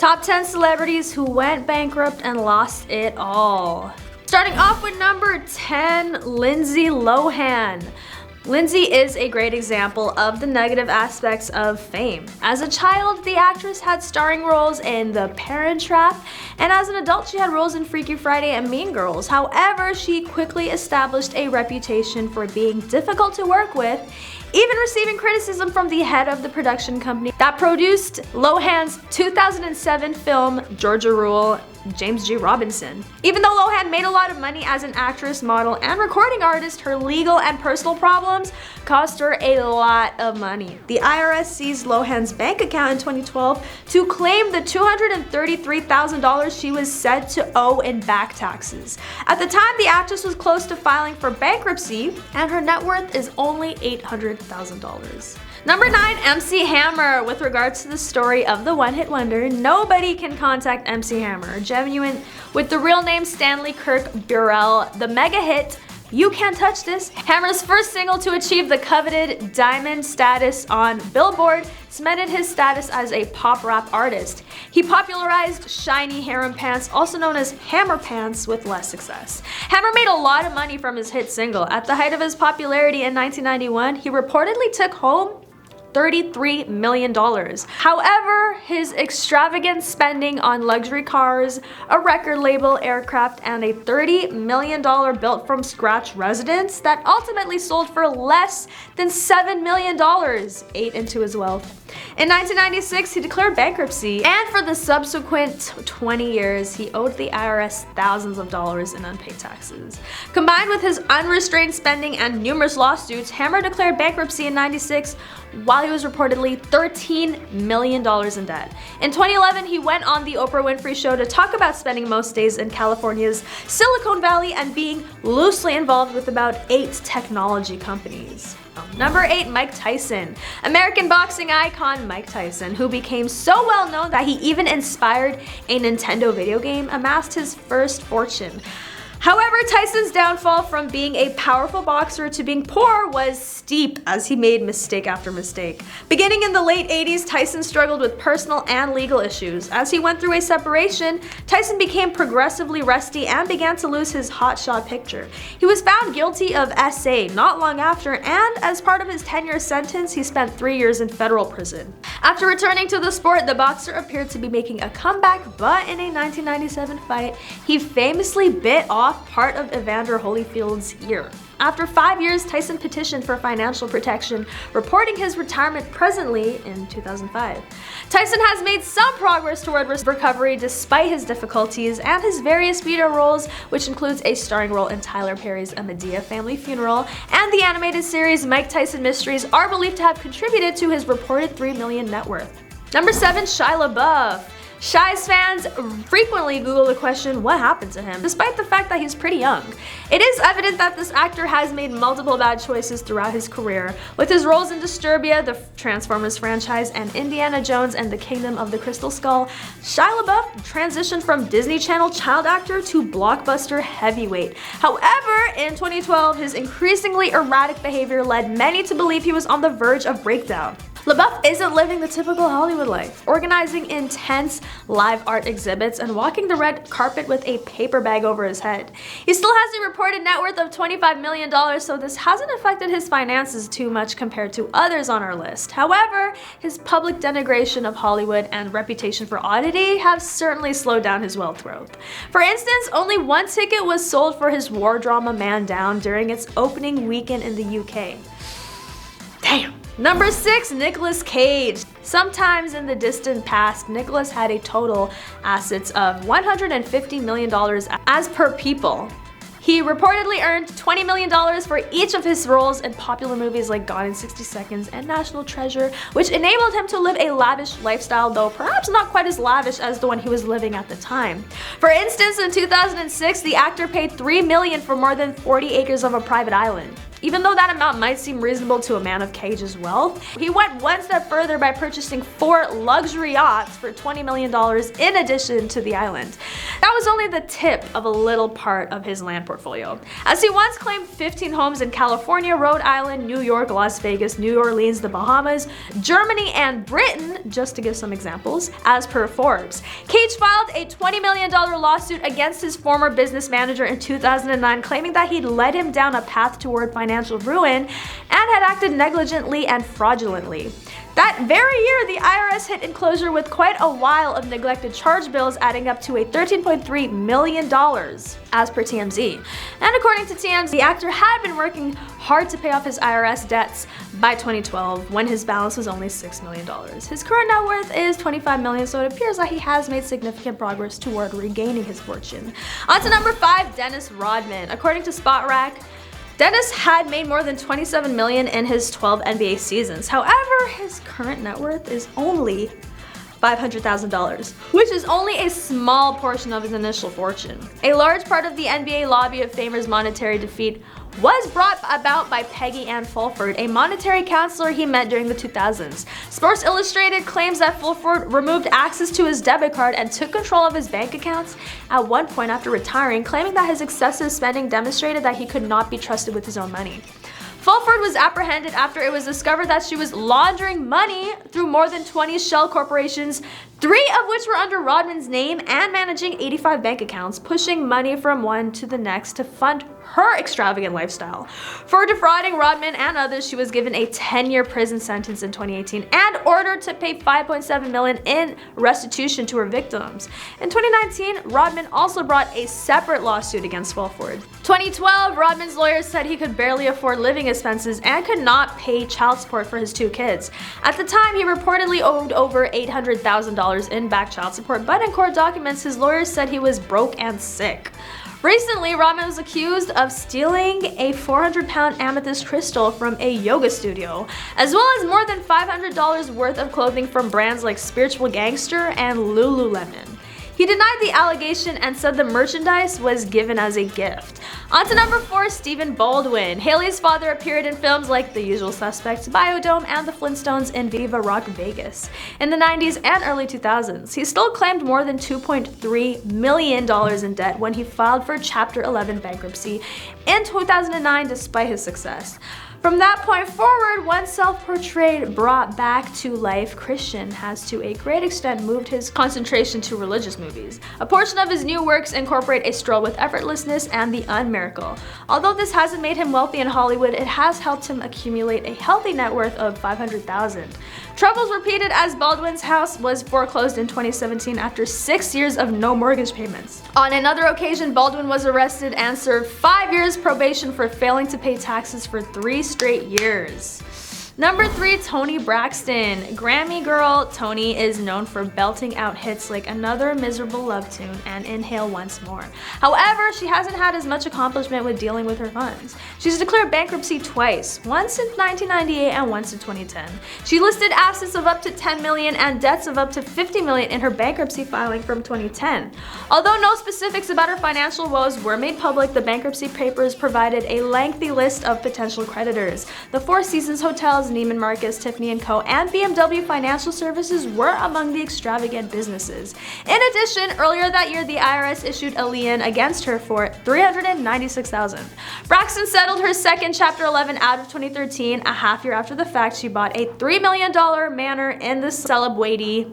Top 10 celebrities who went bankrupt and lost it all. Starting off with number 10, Lindsay Lohan. Lindsay is a great example of the negative aspects of fame. As a child, the actress had starring roles in The Parent Trap, and as an adult, she had roles in Freaky Friday and Mean Girls. However, she quickly established a reputation for being difficult to work with, even receiving criticism from the head of the production company that produced Lohan's 2007 film Georgia Rule, James G. Robinson. Even though Lohan made a lot of money as an actress, model, and recording artist, her legal and personal problems cost her a lot of money. The IRS seized Lohan's bank account in 2012 to claim the $233,000 she was said to owe in back taxes. At the time, the actress was close to filing for bankruptcy, and her net worth is only $800,000. Number 9, MC Hammer. With regards to the story of the one-hit wonder, nobody can contact MC Hammer. Genuine with the real name Stanley Kirk Burrell, the mega hit You Can't Touch This, Hammer's first single to achieve the coveted diamond status on Billboard, cemented his status as a pop rap artist. He popularized shiny harem pants, also known as hammer pants, with less success. Hammer made a lot of money from his hit single. At the height of his popularity in 1991, he reportedly took home $33 million. However, his extravagant spending on luxury cars, a record label, aircraft, and a $30 million built-from-scratch residence that ultimately sold for less than $7 million ate into his wealth. In 1996, he declared bankruptcy, and for the subsequent 20 years, he owed the IRS thousands of dollars in unpaid taxes. Combined with his unrestrained spending and numerous lawsuits, Hammer declared bankruptcy in '96 while he was reportedly $13 million in debt. In 2011, he went on the Oprah Winfrey Show to talk about spending most days in California's Silicon Valley and being loosely involved with about 8 technology companies. Number 8, Mike Tyson. American boxing icon Mike Tyson, who became so well known that he even inspired a Nintendo video game, amassed his first fortune. However, Tyson's downfall from being a powerful boxer to being poor was steep as he made mistake after mistake. Beginning in the late 80s, Tyson struggled with personal and legal issues. As he went through a separation, Tyson became progressively rusty and began to lose his hotshot picture. He was found guilty of SA not long after, and as part of his 10-year sentence, he spent 3 years in federal prison. After returning to the sport, the boxer appeared to be making a comeback, but in a 1997 fight, he famously bit off part of Evander Holyfield's ear. After 5 years, Tyson petitioned for financial protection, reporting his retirement presently in 2005. Tyson has made some progress toward recovery despite his difficulties and his various media roles, which includes a starring role in Tyler Perry's A Medea Family Funeral, and the animated series Mike Tyson Mysteries are believed to have contributed to his reported $3 million net worth. Number 7, Shia LeBeouf. Shia's fans frequently Google the question, what happened to him, despite the fact that he's pretty young. It is evident that this actor has made multiple bad choices throughout his career. With his roles in Disturbia, the Transformers franchise, and Indiana Jones and the Kingdom of the Crystal Skull, Shia LaBeouf transitioned from Disney Channel child actor to blockbuster heavyweight. However, in 2012, his increasingly erratic behavior led many to believe he was on the verge of breakdown. LaBeouf isn't living the typical Hollywood life, organizing intense live art exhibits and walking the red carpet with a paper bag over his head. He still has a reported net worth of $25 million, so this hasn't affected his finances too much compared to others on our list. However, his public denigration of Hollywood and reputation for oddity have certainly slowed down his wealth growth. For instance, only one ticket was sold for his war drama Man Down during its opening weekend in the UK. Damn. Number 6, Nicolas Cage. Sometimes in the distant past, Nicolas had a total assets of $150 million as per People. He reportedly earned $20 million for each of his roles in popular movies like Gone in 60 Seconds and National Treasure, which enabled him to live a lavish lifestyle, though perhaps not quite as lavish as the one he was living at the time. For instance, in 2006, the actor paid $3 million for more than 40 acres of a private island. Even though that amount might seem reasonable to a man of Cage's wealth, he went one step further by purchasing 4 luxury yachts for $20 million in addition to the island. That was only the tip of a little part of his land portfolio, as he once claimed 15 homes in California, Rhode Island, New York, Las Vegas, New Orleans, the Bahamas, Germany, and Britain, just to give some examples, as per Forbes. Cage filed a $20 million lawsuit against his former business manager in 2009, claiming that he'd led him down a path toward financial ruin and had acted negligently and fraudulently. That very year, the IRS hit enclosure with quite a while of neglected charge bills, adding up to a $13.3 million, as per TMZ. And according to TMZ, the actor had been working hard to pay off his IRS debts by 2012, when his balance was only $6 million. His current net worth is $25 million, so it appears that he has made significant progress toward regaining his fortune. On to number 5, Dennis Rodman. According to Spotrac, Dennis had made more than $27 million in his 12 NBA seasons. However, his current net worth is only $500,000, which is only a small portion of his initial fortune. A large part of the NBA lobby of Famer's monetary defeat was brought about by Peggy Ann Fulford, a monetary counselor he met during the 2000s. Sports Illustrated claims that Fulford removed access to his debit card and took control of his bank accounts at one point after retiring, claiming that his excessive spending demonstrated that he could not be trusted with his own money. Fulford was apprehended after it was discovered that she was laundering money through more than 20 shell corporations, 3 of which were under Rodman's name, and managing 85 bank accounts, pushing money from one to the next to fund her extravagant lifestyle. For defrauding Rodman and others, she was given a 10-year prison sentence in 2018 and ordered to pay $5.7 million in restitution to her victims. In 2019, Rodman also brought a separate lawsuit against Fulford. 2012, Rodman's lawyers said he could barely afford living expenses and could not pay child support for his 2 kids. At the time, he reportedly owed over $800,000 in back child support, but in court documents, his lawyers said he was broke and sick. Recently, Rodman was accused of stealing a 400-pound amethyst crystal from a yoga studio, as well as more than $500 worth of clothing from brands like Spiritual Gangster and Lululemon. He denied the allegation and said the merchandise was given as a gift. On to number 4, Stephen Baldwin. Haley's father appeared in films like The Usual Suspects, Biodome, and The Flintstones in Viva Rock Vegas in the 90s and early 2000s. He still claimed more than $2.3 million in debt when he filed for Chapter 11 bankruptcy in 2009 despite his success. From that point forward, one self-portrayed brought back to life Christian has to a great extent moved his concentration to religious movies. A portion of his new works incorporate a stroll with effortlessness and the unmiracle. Although this hasn't made him wealthy in Hollywood, it has helped him accumulate a healthy net worth of $500,000. Troubles repeated as Baldwin's house was foreclosed in 2017 after 6 years of no mortgage payments. On another occasion, Baldwin was arrested and served 5 years probation for failing to pay taxes for 3 straight years. Number 3, Toni Braxton. Grammy girl Toni is known for belting out hits like Another Miserable Love Tune and Inhale Once More. However, she hasn't had as much accomplishment with dealing with her funds. She's declared bankruptcy twice, once in 1998 and once in 2010. She listed assets of up to $10 million and debts of up to $50 million in her bankruptcy filing from 2010. Although no specifics about her financial woes were made public, the bankruptcy papers provided a lengthy list of potential creditors. The Four Seasons Hotels, Neiman Marcus, Tiffany & Co., and BMW Financial Services were among the extravagant businesses. In addition, earlier that year, the IRS issued a lien against her for $396,000. Braxton settled her second Chapter 11 out of 2013. A half year after the fact, she bought a $3 million manor in the celebrity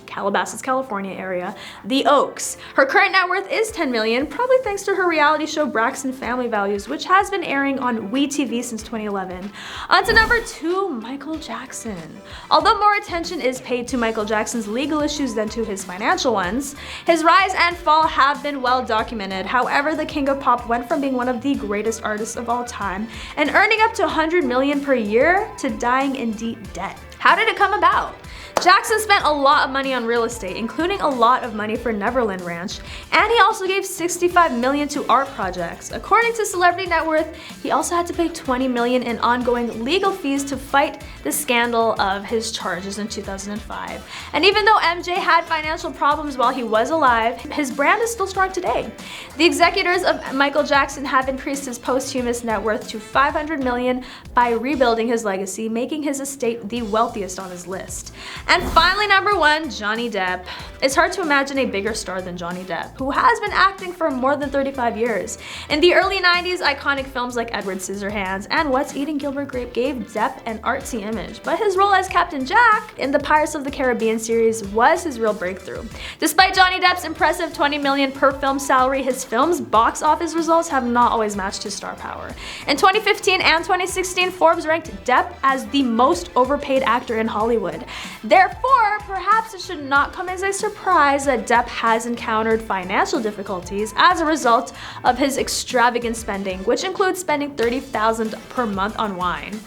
Calabasas, California area, The Oaks. Her current net worth is $10 million, probably thanks to her reality show Braxton Family Values, which has been airing on WeTV since 2011. On to number 2, Michael Jackson. Although more attention is paid to Michael Jackson's legal issues than to his financial ones, his rise and fall have been well documented. However, the king of pop went from being one of the greatest artists of all time and earning up to $100 million per year to dying in deep debt. How did it come about? Jackson spent a lot of money on real estate, including a lot of money for Neverland Ranch, and he also gave $65 million to art projects. According to Celebrity Net Worth, he also had to pay $20 million in ongoing legal fees to fight the scandal of his charges in 2005. And even though MJ had financial problems while he was alive, his brand is still strong today. The executors of Michael Jackson have increased his posthumous net worth to $500 million by rebuilding his legacy, making his estate the wealthiest on his list. And finally, number 1, Johnny Depp. It's hard to imagine a bigger star than Johnny Depp, who has been acting for more than 35 years. In the early 90s, iconic films like Edward Scissorhands and What's Eating Gilbert Grape gave Depp an artsy image, but his role as Captain Jack in the Pirates of the Caribbean series was his real breakthrough. Despite Johnny Depp's impressive $20 million per film salary, his film's box office results have not always matched his star power. In 2015 and 2016, Forbes ranked Depp as the most overpaid actor in Hollywood. Therefore, perhaps it should not come as a surprise that Depp has encountered financial difficulties as a result of his extravagant spending, which includes spending $30,000 per month on wine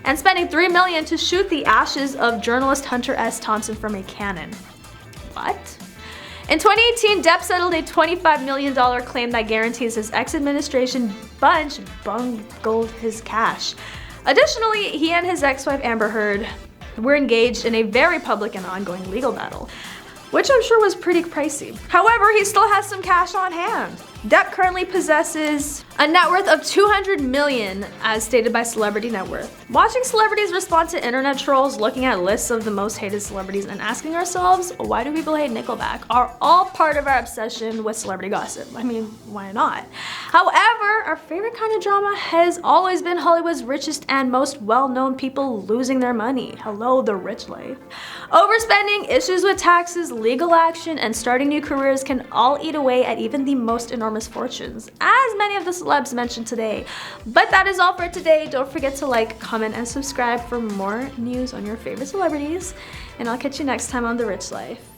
and spending $3 million to shoot the ashes of journalist Hunter S. Thompson from a cannon. What? In 2018, Depp settled a $25 million claim that guarantees his ex-administration bunch bungled his cash. Additionally, he and his ex-wife Amber Heard were engaged in a very public and ongoing legal battle, which I'm sure was pretty pricey. However, he still has some cash on hand. Depp currently possesses a net worth of $200 million, as stated by Celebrity Net Worth. Watching celebrities respond to internet trolls, looking at lists of the most hated celebrities, and asking ourselves, why do people hate Nickelback, are all part of our obsession with celebrity gossip. I mean, why not? However, our favorite kind of drama has always been Hollywood's richest and most well-known people losing their money. Hello, the rich life. Overspending, issues with taxes, legal action, and starting new careers can all eat away at even the most enormous fortunes, as many of the celebs mentioned today. But that is all for today. Don't forget to like, comment, and subscribe for more news on your favorite celebrities, and I'll catch you next time on The Rich Life.